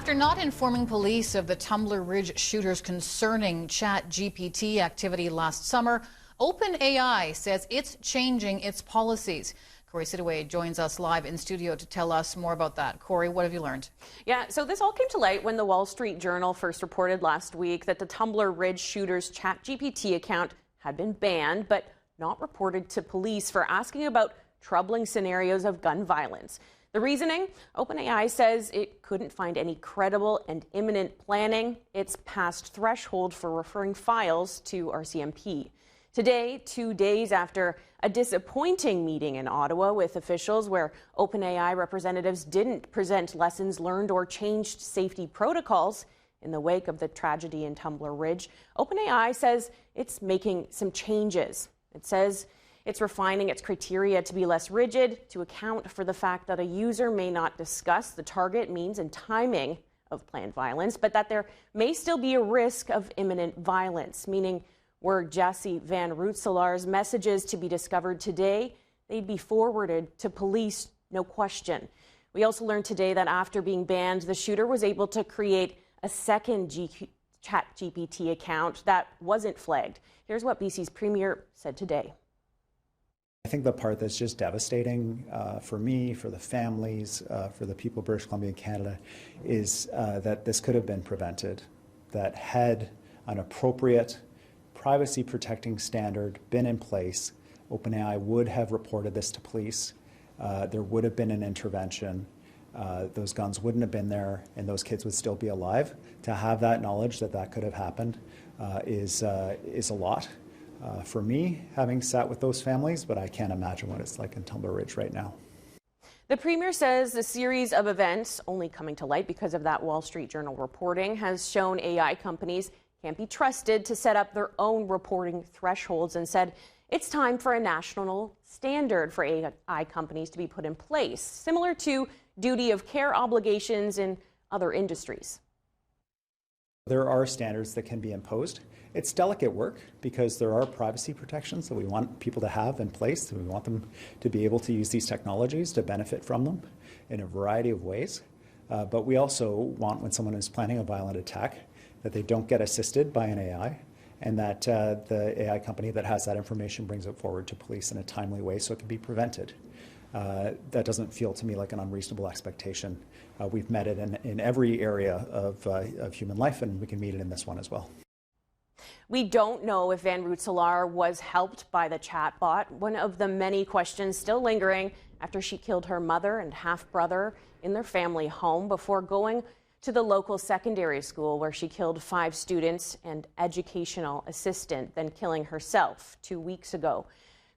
After not informing police of the Tumbler Ridge shooter's concerning Chat GPT activity last summer, OpenAI says it's changing its policies. Corey Sidaway joins us live in studio to tell us more about that. Corey, what have you learned? Yeah, so this all came to light when the Wall Street Journal first reported last week that the Tumbler Ridge shooter's Chat GPT account had been banned, but not reported to police for asking about troubling scenarios of gun violence. The reasoning? OpenAI says it couldn't find any credible and imminent planning. It's past threshold for referring files to RCMP. Today, 2 days after a disappointing meeting in Ottawa with officials where OpenAI representatives didn't present lessons learned or changed safety protocols in the wake of the tragedy in Tumbler Ridge, OpenAI says it's making some changes. It says it's refining its criteria to be less rigid, to account for the fact that a user may not discuss the target, means, and timing of planned violence, but that there may still be a risk of imminent violence, meaning were Jesse Van Roetselar's messages to be discovered today, they'd be forwarded to police, no question. We also learned today that after being banned, the shooter was able to create a second Chat GPT account that wasn't flagged. Here's what BC's Premier said today. I think the part that's just devastating for me, for the families, for the people of British Columbia and Canada, is that this could have been prevented. That had an appropriate privacy protecting standard been in place, OpenAI would have reported this to police. There would have been an intervention. Those guns wouldn't have been there and those kids would still be alive. To have that knowledge that that could have happened is a lot. For me, having sat with those families, but I can't imagine what it's like in Tumbler Ridge right now. The Premier says the series of events, only coming to light because of that Wall Street Journal reporting, has shown AI companies can't be trusted to set up their own reporting thresholds, and said it's time for a national standard for AI companies to be put in place, similar to duty of care obligations in other industries. There are standards that can be imposed. It's delicate work because there are privacy protections that we want people to have in place. We want them to be able to use these technologies to benefit from them in a variety of ways. But we also want, when someone is planning a violent attack, that they don't get assisted by an AI, and that the AI company that has that information brings it forward to police in a timely way so it can be prevented. That doesn't feel to me like an unreasonable expectation. We've met it in every area of human life, and we can meet it in this one as well. We don't know if Van Roetselar was helped by the chatbot, one of the many questions still lingering after she killed her mother and half-brother in their family home before going to the local secondary school where she killed 5 students and educational assistant, then killing herself 2 weeks ago.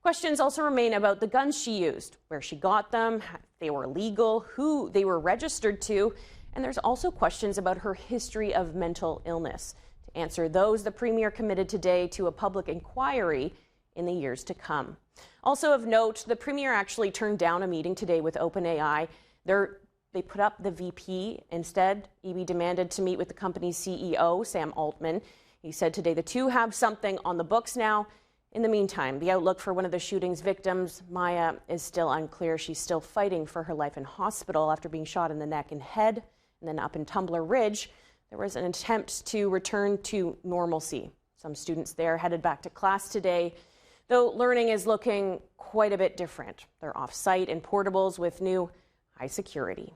Questions also remain about the guns she used, where she got them, if they were legal, who they were registered to, and there's also questions about her history of mental illness. To answer those, the Premier committed today to a public inquiry in the years to come. Also of note, the Premier actually turned down a meeting today with OpenAI. They put up the VP. Instead, EB demanded to meet with the company's CEO, Sam Altman. He said today the two have something on the books now. In the meantime, the outlook for one of the shooting's victims, Maya, is still unclear. She's still fighting for her life in hospital after being shot in the neck and head. And then up in Tumbler Ridge, there was an attempt to return to normalcy. Some students there headed back to class today, though learning is looking quite a bit different. They're off-site in portables with new high security.